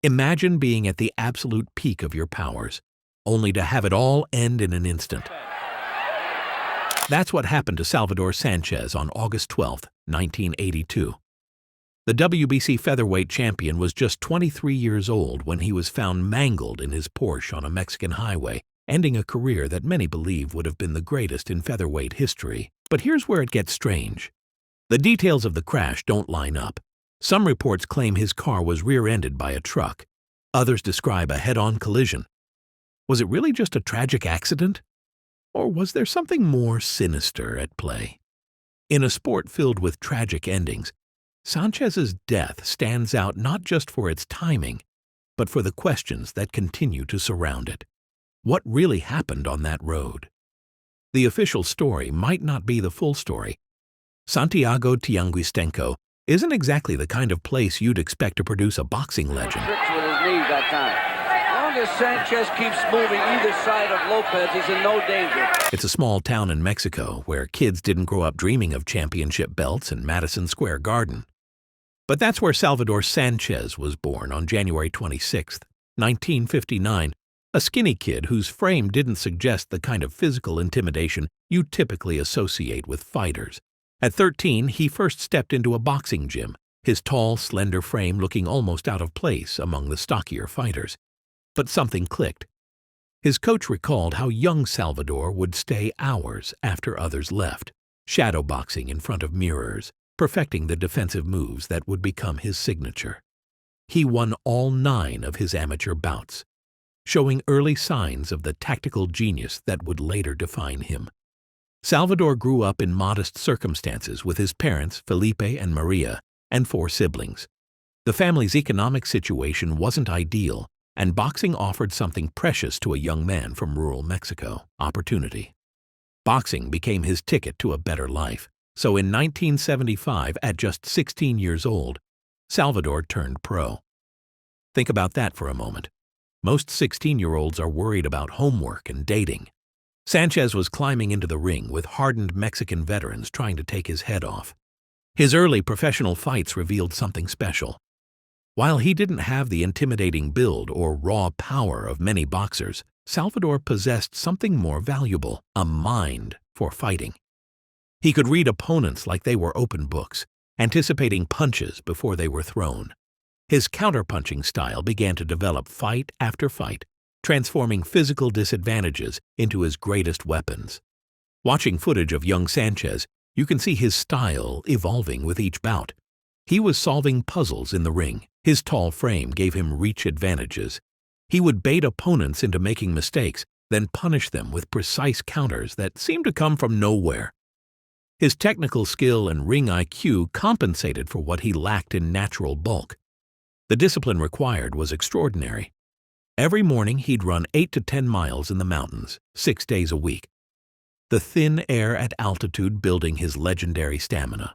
Imagine being at the absolute peak of your powers, only to have it all end in an instant. That's what happened to Salvador Sanchez on August 12, 1982. The WBC featherweight champion was just 23 years old when he was found mangled in his Porsche on a Mexican highway, ending a career that many believe would have been the greatest in featherweight history. But here's where it gets strange. The details of the crash don't line up. Some reports claim his car was rear-ended by a truck. Others describe a head-on collision. Was it really just a tragic accident? Or was there something more sinister at play? In a sport filled with tragic endings, Sanchez's death stands out not just for its timing, but for the questions that continue to surround it. What really happened on that road? The official story might not be the full story. Santiago Tianguistenco isn't exactly the kind of place you'd expect to produce a boxing legend. As long as Sanchez keeps moving either side of Lopez, he's in no danger. It's a small town in Mexico where kids didn't grow up dreaming of championship belts in Madison Square Garden. But that's where Salvador Sanchez was born on January 26, 1959, a skinny kid whose frame didn't suggest the kind of physical intimidation you typically associate with fighters. At 13, he first stepped into a boxing gym, his tall, slender frame looking almost out of place among the stockier fighters. But something clicked. His coach recalled how young Salvador would stay hours after others left, shadowboxing in front of mirrors, perfecting the defensive moves that would become his signature. He won all 9 of his amateur bouts, showing early signs of the tactical genius that would later define him. Salvador grew up in modest circumstances with his parents, Felipe and Maria, and 4 siblings. The family's economic situation wasn't ideal, and boxing offered something precious to a young man from rural Mexico: opportunity. Boxing became his ticket to a better life, so in 1975, at just 16 years old, Salvador turned pro. Think about that for a moment. Most 16-year-olds are worried about homework and dating. Sanchez was climbing into the ring with hardened Mexican veterans trying to take his head off. His early professional fights revealed something special. While he didn't have the intimidating build or raw power of many boxers, Salvador possessed something more valuable: a mind for fighting. He could read opponents like they were open books, anticipating punches before they were thrown. His counterpunching style began to develop fight after fight, transforming physical disadvantages into his greatest weapons. Watching footage of young Sanchez, you can see his style evolving with each bout. He was solving puzzles in the ring. His tall frame gave him reach advantages. He would bait opponents into making mistakes, then punish them with precise counters that seemed to come from nowhere. His technical skill and ring IQ compensated for what he lacked in natural bulk. The discipline required was extraordinary. Every morning he'd run 8 to 10 miles in the mountains, 6 days a week. The thin air at altitude building his legendary stamina.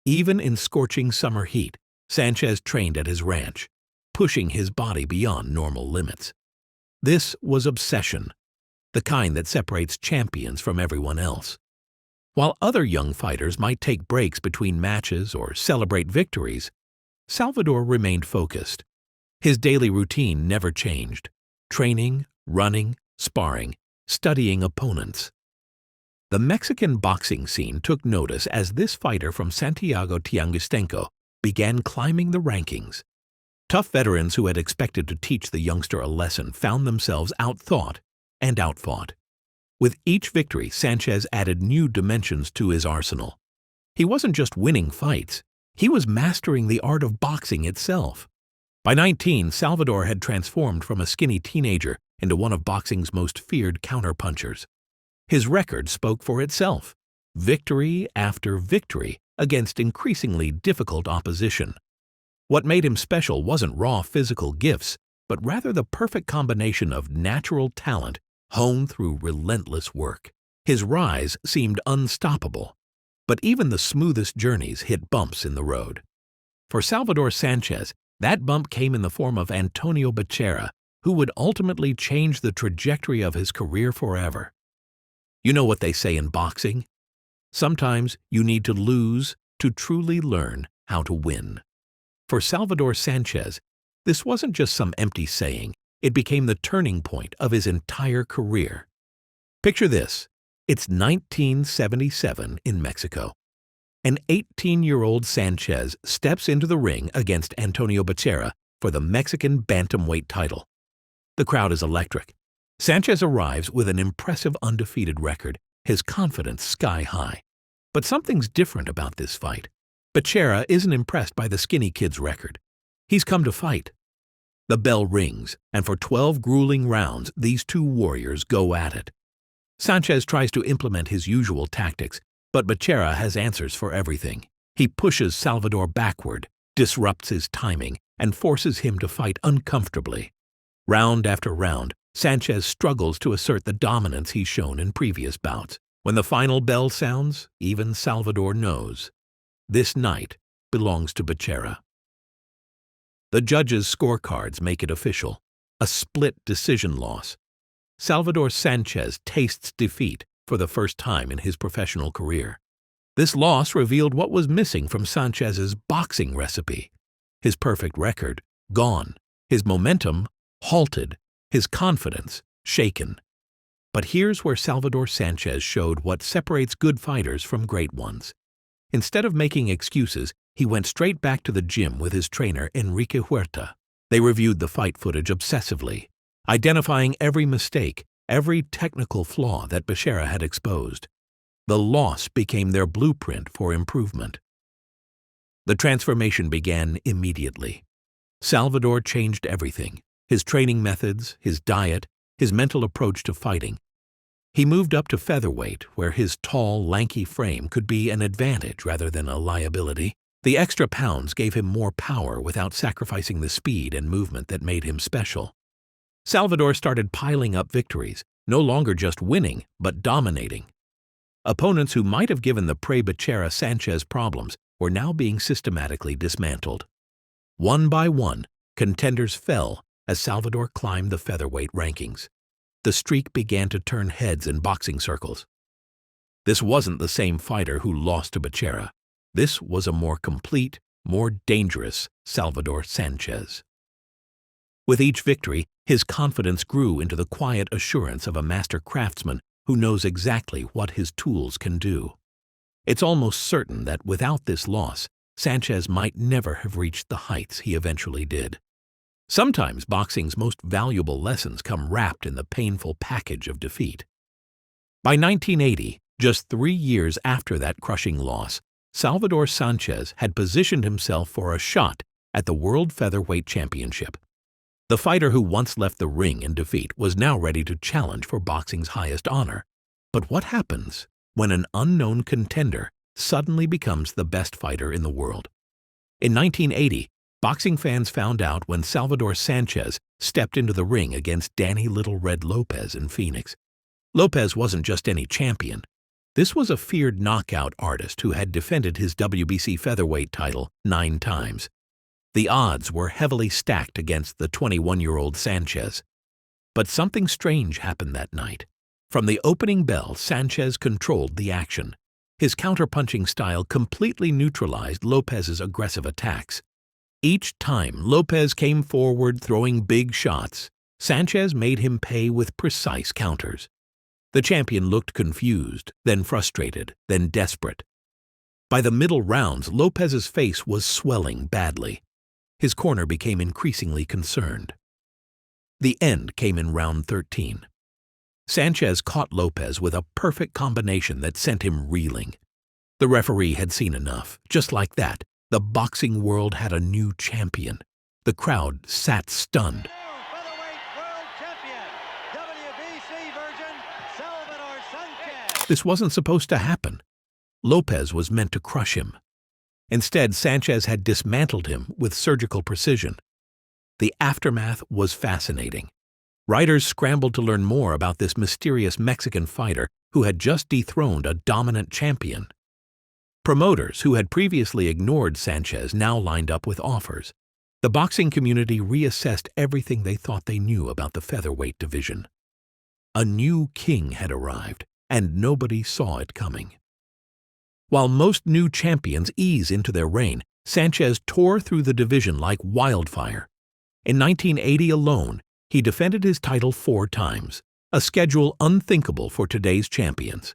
Even in scorching summer heat, Sanchez trained at his ranch, pushing his body beyond normal limits. This was obsession, the kind that separates champions from everyone else. While other young fighters might take breaks between matches or celebrate victories, Salvador remained focused. His daily routine never changed: training, running, sparring, studying opponents. The Mexican boxing scene took notice as this fighter from Santiago Tianguistenco began climbing the rankings. Tough veterans who had expected to teach the youngster a lesson found themselves outthought and outfought. With each victory, Sanchez added new dimensions to his arsenal. He wasn't just winning fights, he was mastering the art of boxing itself. By 19, Salvador had transformed from a skinny teenager into one of boxing's most feared counterpunchers. His record spoke for itself: victory after victory against increasingly difficult opposition. What made him special wasn't raw physical gifts, but rather the perfect combination of natural talent honed through relentless work. His rise seemed unstoppable, but even the smoothest journeys hit bumps in the road. For Salvador Sanchez, that bump came in the form of Antonio Becerra, who would ultimately change the trajectory of his career forever. You know what they say in boxing? Sometimes you need to lose to truly learn how to win. For Salvador Sanchez, This wasn't just some empty saying. It became the turning point of his entire career. Picture this. It's 1977 in Mexico. An 18-year-old Sanchez steps into the ring against Antonio Becerra for the Mexican bantamweight title. The crowd is electric. Sanchez arrives with an impressive undefeated record, his confidence sky high. But something's different about this fight. Becerra isn't impressed by the skinny kid's record. He's come to fight. The bell rings, and for 12 grueling rounds, these two warriors go at it. Sanchez tries to implement his usual tactics, but Becerra has answers for everything. He pushes Salvador backward, disrupts his timing, and forces him to fight uncomfortably. Round after round, Sanchez struggles to assert the dominance he's shown in previous bouts. When the final bell sounds, even Salvador knows. This night belongs to Becerra. The judges' scorecards make it official. A split decision loss. Salvador Sanchez tastes defeat for the first time in his professional career. This loss revealed what was missing from Sanchez's boxing recipe. His perfect record, gone. His momentum, halted. His confidence, shaken. But here's where Salvador Sanchez showed what separates good fighters from great ones. Instead of making excuses, he went straight back to the gym with his trainer Enrique Huerta. They reviewed the fight footage obsessively, identifying every mistake, every technical flaw that Becerra had exposed. The loss became their blueprint for improvement. The transformation began immediately. Salvador changed everything: his training methods, his diet, his mental approach to fighting. He moved up to featherweight, where his tall, lanky frame could be an advantage rather than a liability. The extra pounds gave him more power without sacrificing the speed and movement that made him special. Salvador started piling up victories, no longer just winning, but dominating. Opponents who might have given the pre-Becerra Sanchez problems were now being systematically dismantled. One by one, contenders fell as Salvador climbed the featherweight rankings. The streak began to turn heads in boxing circles. This wasn't the same fighter who lost to Becerra. This was a more complete, more dangerous Salvador Sanchez. With each victory, his confidence grew into the quiet assurance of a master craftsman who knows exactly what his tools can do. It's almost certain that without this loss, Sanchez might never have reached the heights he eventually did. Sometimes boxing's most valuable lessons come wrapped in the painful package of defeat. By 1980, just 3 years after that crushing loss, Salvador Sanchez had positioned himself for a shot at the World Featherweight Championship. The fighter who once left the ring in defeat was now ready to challenge for boxing's highest honor. But what happens when an unknown contender suddenly becomes the best fighter in the world? In 1980, boxing fans found out when Salvador Sanchez stepped into the ring against Danny Little Red Lopez in Phoenix. Lopez wasn't just any champion. This was a feared knockout artist who had defended his WBC featherweight title 9 times. The odds were heavily stacked against the 21-year-old Sanchez. But something strange happened that night. From the opening bell, Sanchez controlled the action. His counterpunching style completely neutralized Lopez's aggressive attacks. Each time Lopez came forward throwing big shots, Sanchez made him pay with precise counters. The champion looked confused, then frustrated, then desperate. By the middle rounds, Lopez's face was swelling badly. His corner became increasingly concerned. The end came in round 13. Sanchez caught Lopez with a perfect combination that sent him reeling. The referee had seen enough. Just like that, the boxing world had a new champion. The crowd sat stunned. This wasn't supposed to happen. Lopez was meant to crush him. Instead, Sanchez had dismantled him with surgical precision. The aftermath was fascinating. Writers scrambled to learn more about this mysterious Mexican fighter who had just dethroned a dominant champion. Promoters who had previously ignored Sanchez now lined up with offers. The boxing community reassessed everything they thought they knew about the featherweight division. A new king had arrived, and nobody saw it coming. While most new champions ease into their reign, Sanchez tore through the division like wildfire. In 1980 alone, he defended his title 4 times, a schedule unthinkable for today's champions.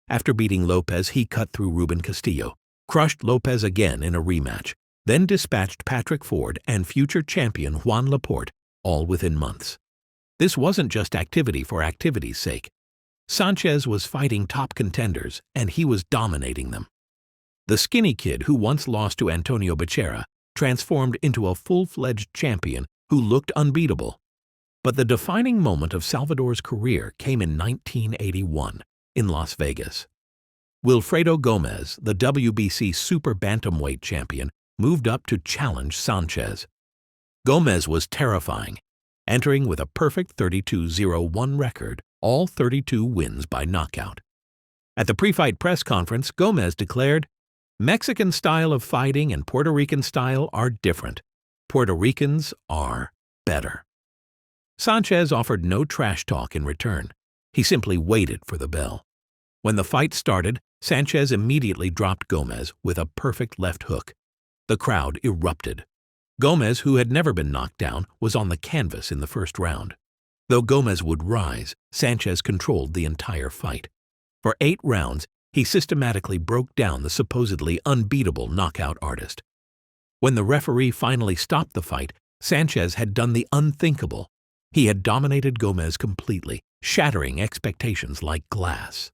After beating Lopez, he cut through Ruben Castillo, crushed Lopez again in a rematch, then dispatched Patrick Ford and future champion Juan Laporte, all within months. This wasn't just activity for activity's sake. Sanchez was fighting top contenders, and he was dominating them. The skinny kid who once lost to Antonio Becerra transformed into a full-fledged champion who looked unbeatable. But the defining moment of Salvador's career came in 1981 in Las Vegas. Wilfredo Gomez, the WBC super bantamweight champion, moved up to challenge Sanchez. Gomez was terrifying, entering with a perfect 32-0-1 record, all 32 wins by knockout. At the pre-fight press conference, Gomez declared, "Mexican style of fighting and Puerto Rican style are different. Puerto Ricans are better." Sanchez offered no trash talk in return. He simply waited for the bell. When the fight started, Sanchez immediately dropped Gomez with a perfect left hook. The crowd erupted. Gomez, who had never been knocked down, was on the canvas in the first round. Though Gomez would rise, Sanchez controlled the entire fight. For 8 rounds, he systematically broke down the supposedly unbeatable knockout artist. When the referee finally stopped the fight, Sanchez had done the unthinkable. He had dominated Gomez completely, shattering expectations like glass.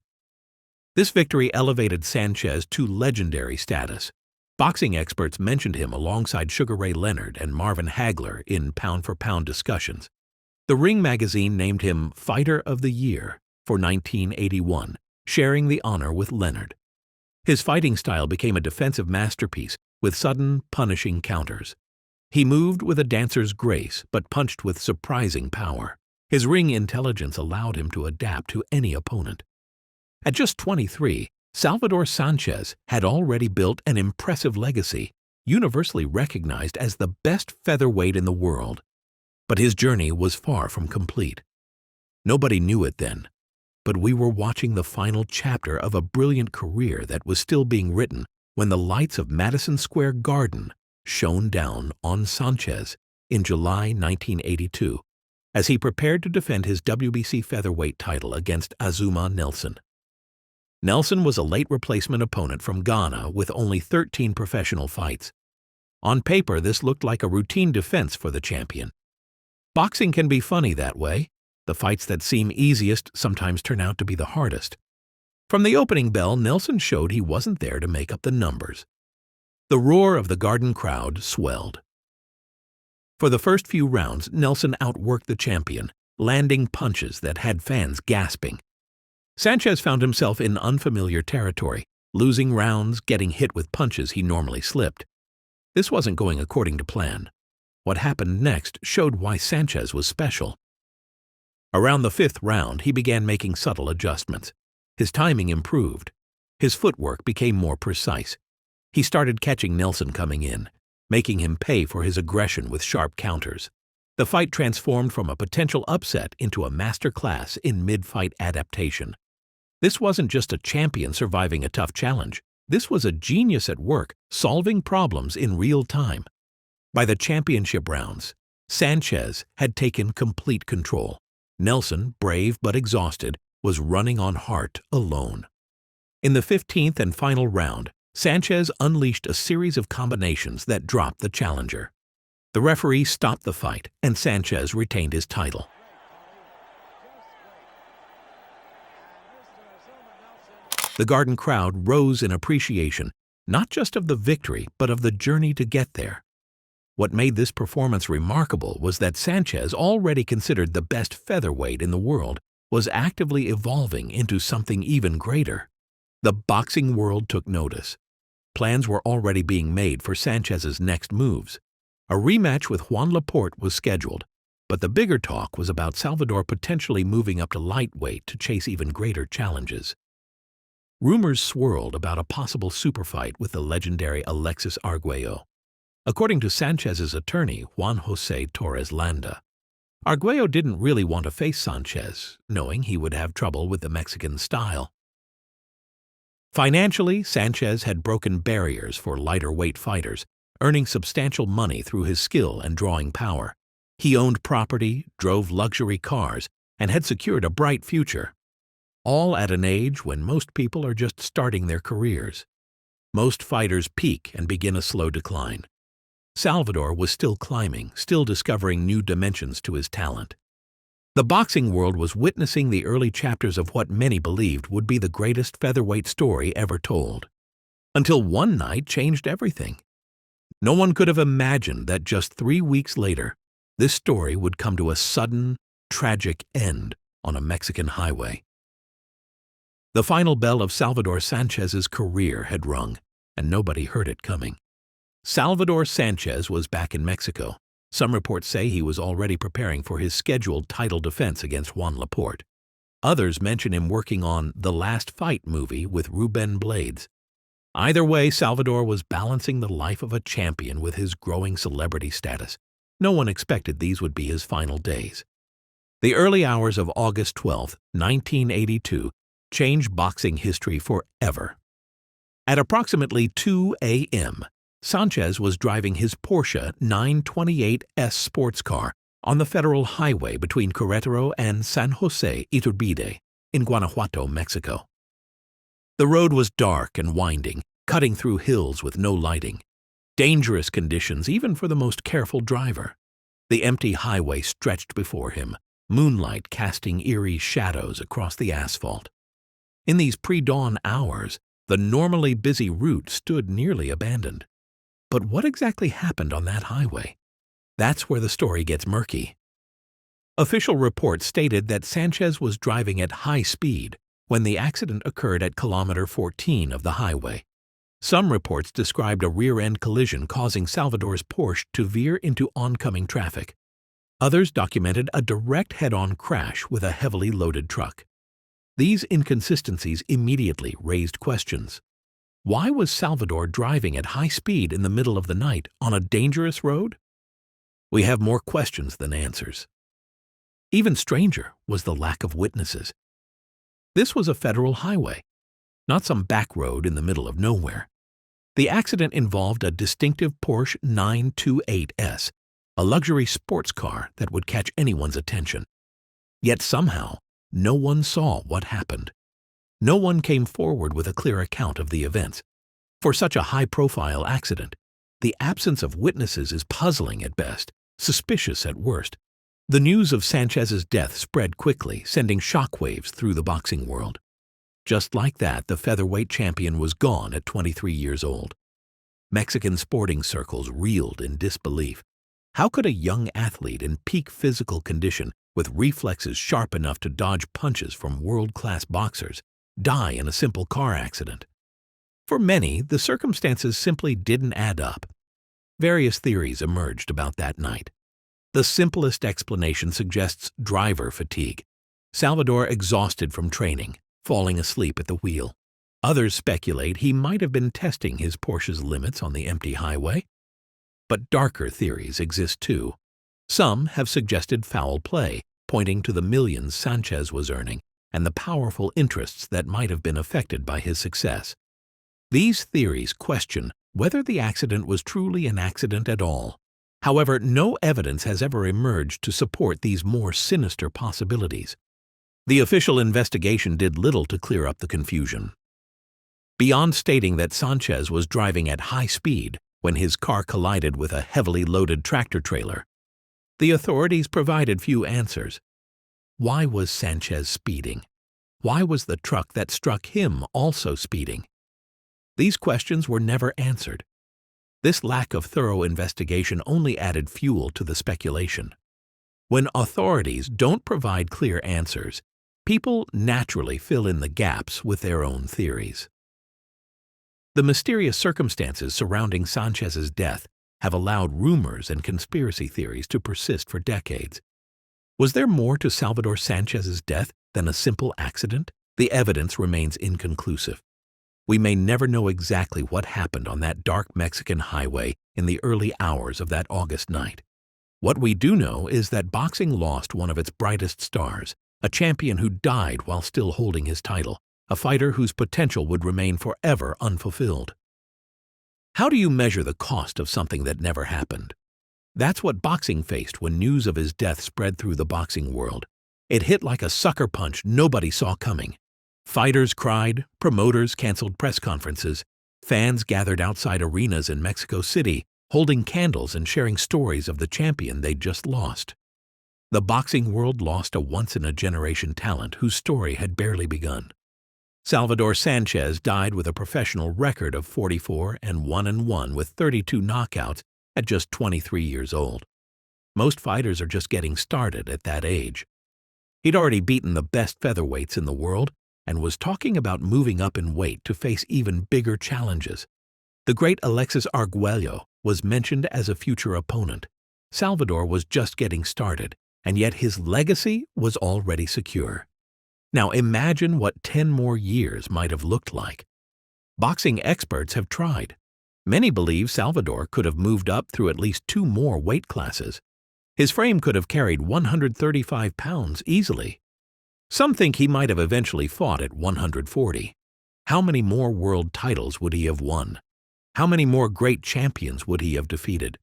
This victory elevated Sanchez to legendary status. Boxing experts mentioned him alongside Sugar Ray Leonard and Marvin Hagler in pound-for-pound discussions. The Ring magazine named him Fighter of the Year for 1981, sharing the honor with Leonard. His fighting style became a defensive masterpiece with sudden, punishing counters. He moved with a dancer's grace but punched with surprising power. His ring intelligence allowed him to adapt to any opponent. At just 23, Salvador Sanchez had already built an impressive legacy, universally recognized as the best featherweight in the world. But his journey was far from complete. Nobody knew it then, but we were watching the final chapter of a brilliant career that was still being written when the lights of Madison Square Garden shone down on Sanchez in July 1982 as he prepared to defend his WBC featherweight title against Azuma Nelson. Nelson was a late replacement opponent from Ghana with only 13 professional fights. On paper, this looked like a routine defense for the champion. Boxing can be funny that way. The fights that seem easiest sometimes turn out to be the hardest. From the opening bell, Nelson showed he wasn't there to make up the numbers. The roar of the Garden crowd swelled. For the first few rounds, Nelson outworked the champion, landing punches that had fans gasping. Sanchez found himself in unfamiliar territory, losing rounds, getting hit with punches he normally slipped. This wasn't going according to plan. What happened next showed why Sanchez was special. Around the 5th round, he began making subtle adjustments. His timing improved. His footwork became more precise. He started catching Nelson coming in, making him pay for his aggression with sharp counters. The fight transformed from a potential upset into a master class in mid-fight adaptation. This wasn't just a champion surviving a tough challenge. This was a genius at work, solving problems in real time. By the championship rounds, Sanchez had taken complete control. Nelson, brave but exhausted, was running on heart alone. In the 15th and final round, Sanchez unleashed a series of combinations that dropped the challenger. The referee stopped the fight, and Sanchez retained his title. The Garden crowd rose in appreciation, not just of the victory, but of the journey to get there. What made this performance remarkable was that Sanchez, already considered the best featherweight in the world, was actively evolving into something even greater. The boxing world took notice. Plans were already being made for Sanchez's next moves. A rematch with Juan Laporte was scheduled, but the bigger talk was about Salvador potentially moving up to lightweight to chase even greater challenges. Rumors swirled about a possible superfight with the legendary Alexis Arguello. According to Sanchez's attorney, Juan José Torres Landa, Arguello didn't really want to face Sanchez, knowing he would have trouble with the Mexican style. Financially, Sanchez had broken barriers for lighter weight fighters, earning substantial money through his skill and drawing power. He owned property, drove luxury cars, and had secured a bright future. All at an age when most people are just starting their careers. Most fighters peak and begin a slow decline. Salvador was still climbing, still discovering new dimensions to his talent. The boxing world was witnessing the early chapters of what many believed would be the greatest featherweight story ever told. Until one night changed everything. No one could have imagined that just 3 weeks later, this story would come to a sudden, tragic end on a Mexican highway. The final bell of Salvador Sanchez's career had rung, and nobody heard it coming. Salvador Sanchez was back in Mexico. Some reports say he was already preparing for his scheduled title defense against Juan Laporte. Others mention him working on The Last Fight movie with Ruben Blades. Either way, Salvador was balancing the life of a champion with his growing celebrity status. No one expected these would be his final days. The early hours of August 12, 1982, changed boxing history forever. At approximately 2 a.m., Sanchez was driving his Porsche 928S sports car on the federal highway between Querétaro and San Jose Iturbide in Guanajuato, Mexico. The road was dark and winding, cutting through hills with no lighting. Dangerous conditions even for the most careful driver. The empty highway stretched before him, moonlight casting eerie shadows across the asphalt. In these pre-dawn hours, the normally busy route stood nearly abandoned. But what exactly happened on that highway? That's where the story gets murky. Official reports stated that Sanchez was driving at high speed when the accident occurred at kilometer 14 of the highway. Some reports described a rear-end collision causing Salvador's Porsche to veer into oncoming traffic. Others documented a direct head-on crash with a heavily loaded truck. These inconsistencies immediately raised questions. Why was Salvador driving at high speed in the middle of the night on a dangerous road? We have more questions than answers. Even stranger was the lack of witnesses. This was a federal highway, not some back road in the middle of nowhere. The accident involved a distinctive Porsche 928S, a luxury sports car that would catch anyone's attention. Yet somehow, no one saw what happened. No one came forward with a clear account of the events. For such a high-profile accident, the absence of witnesses is puzzling at best, suspicious at worst. The news of Sanchez's death spread quickly, sending shockwaves through the boxing world. Just like that, the featherweight champion was gone at 23 years old. Mexican sporting circles reeled in disbelief. How could a young athlete in peak physical condition, with reflexes sharp enough to dodge punches from world-class boxers, die in a simple car accident? For many, the circumstances simply didn't add up. Various theories emerged about that night. The simplest explanation suggests driver fatigue. Salvador exhausted from training, falling asleep at the wheel. Others speculate he might have been testing his Porsche's limits on the empty highway. But darker theories exist too. Some have suggested foul play, pointing to the millions Sanchez was earning and the powerful interests that might have been affected by his success. These theories question whether the accident was truly an accident at all. However, no evidence has ever emerged to support these more sinister possibilities. The official investigation did little to clear up the confusion. Beyond stating that Sanchez was driving at high speed when his car collided with a heavily loaded tractor-trailer, the authorities provided few answers. Why was Sanchez speeding? Why was the truck that struck him also speeding? These questions were never answered. This lack of thorough investigation only added fuel to the speculation. When authorities don't provide clear answers, people naturally fill in the gaps with their own theories. The mysterious circumstances surrounding Sanchez's death have allowed rumors and conspiracy theories to persist for decades. Was there more to Salvador Sanchez's death than a simple accident? The evidence remains inconclusive. We may never know exactly what happened on that dark Mexican highway in the early hours of that August night. What we do know is that boxing lost one of its brightest stars, a champion who died while still holding his title, a fighter whose potential would remain forever unfulfilled. How do you measure the cost of something that never happened? That's what boxing faced when news of his death spread through the boxing world. It hit like a sucker punch nobody saw coming. Fighters cried, promoters canceled press conferences, fans gathered outside arenas in Mexico City, holding candles and sharing stories of the champion they'd just lost. The boxing world lost a once-in-a-generation talent whose story had barely begun. Salvador Sanchez died with a professional record of 44-1-1 with 32 knockouts at just 23 years old. Most fighters are just getting started at that age. He'd already beaten the best featherweights in the world and was talking about moving up in weight to face even bigger challenges. The great Alexis Arguello was mentioned as a future opponent. Salvador was just getting started, and yet his legacy was already secure. Now imagine what 10 more years might have looked like. Boxing experts have tried. Many believe Salvador could have moved up through at least 2 more weight classes. His frame could have carried 135 pounds easily. Some think he might have eventually fought at 140. How many more world titles would he have won? How many more great champions would he have defeated?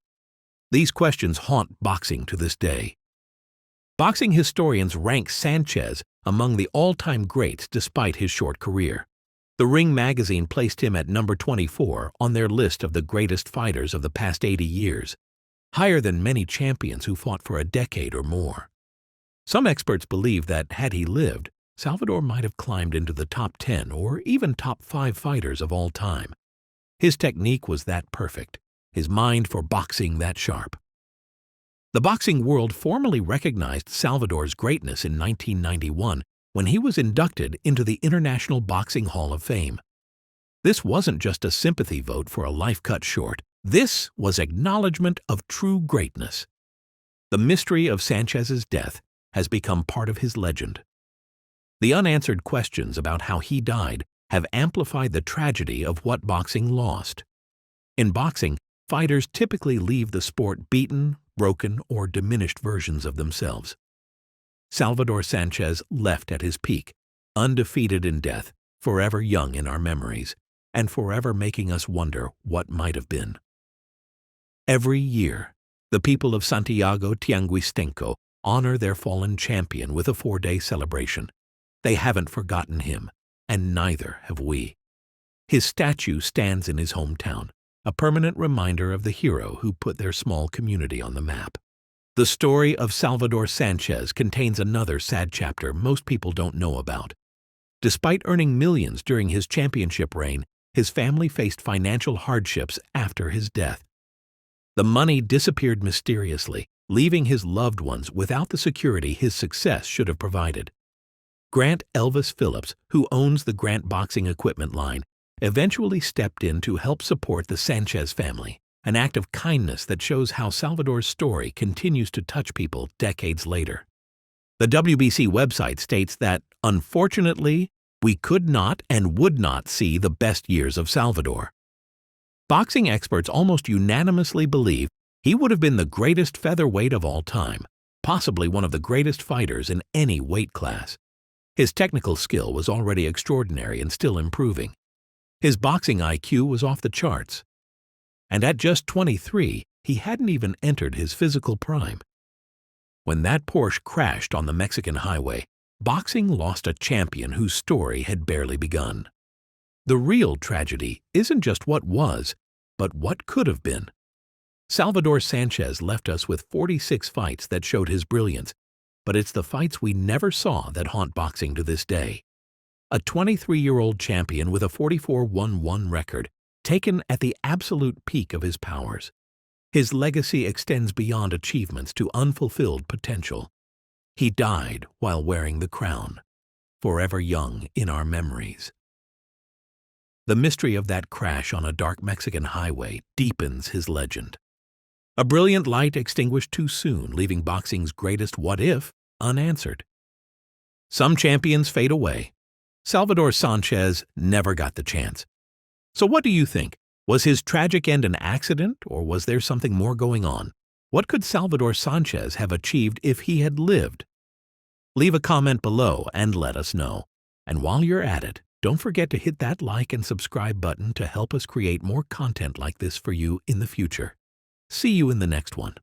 These questions haunt boxing to this day. Boxing historians rank Sanchez among the all-time greats despite his short career. The Ring magazine placed him at number 24 on their list of the greatest fighters of the past 80 years, higher than many champions who fought for a decade or more. Some experts believe that, had he lived, Salvador might have climbed into the top 10 or even top 5 fighters of all time. His technique was that perfect, his mind for boxing that sharp. The boxing world formally recognized Salvador's greatness in 1991 when he was inducted into the International Boxing Hall of Fame. This wasn't just a sympathy vote for a life cut short. This was acknowledgement of true greatness. The mystery of Sanchez's death has become part of his legend. The unanswered questions about how he died have amplified the tragedy of what boxing lost. In boxing, fighters typically leave the sport beaten, broken, or diminished versions of themselves. Salvador Sanchez left at his peak, undefeated in death, forever young in our memories, and forever making us wonder what might have been. Every year, the people of Santiago Tianguistenco honor their fallen champion with a 4-day celebration. They haven't forgotten him, and neither have we. His statue stands in his hometown, a permanent reminder of the hero who put their small community on the map. The story of Salvador Sanchez contains another sad chapter most people don't know about. Despite earning millions during his championship reign, his family faced financial hardships after his death. The money disappeared mysteriously, leaving his loved ones without the security his success should have provided. Grant Elvis Phillips, who owns the Grant Boxing Equipment line, eventually stepped in to help support the Sanchez family, an act of kindness that shows how Salvador's story continues to touch people decades later. The WBC website states that, unfortunately, we could not and would not see the best years of Salvador. Boxing experts almost unanimously believe he would have been the greatest featherweight of all time, possibly one of the greatest fighters in any weight class. His technical skill was already extraordinary and still improving. His boxing IQ was off the charts. And at just 23, he hadn't even entered his physical prime. When that Porsche crashed on the Mexican highway, boxing lost a champion whose story had barely begun. The real tragedy isn't just what was, but what could have been. Salvador Sanchez left us with 46 fights that showed his brilliance, but it's the fights we never saw that haunt boxing to this day. A 23-year-old champion with a 44-1-1 record, taken at the absolute peak of his powers. His legacy extends beyond achievements to unfulfilled potential. He died while wearing the crown, forever young in our memories. The mystery of that crash on a dark Mexican highway deepens his legend. A brilliant light extinguished too soon, leaving boxing's greatest what-if unanswered. Some champions fade away. Salvador Sanchez never got the chance. So what do you think? Was his tragic end an accident, or was there something more going on? What could Salvador Sanchez have achieved if he had lived? Leave a comment below and let us know. And while you're at it, Don't forget to hit that like and subscribe button to help us create more content like this for you in the future. See you in the next one.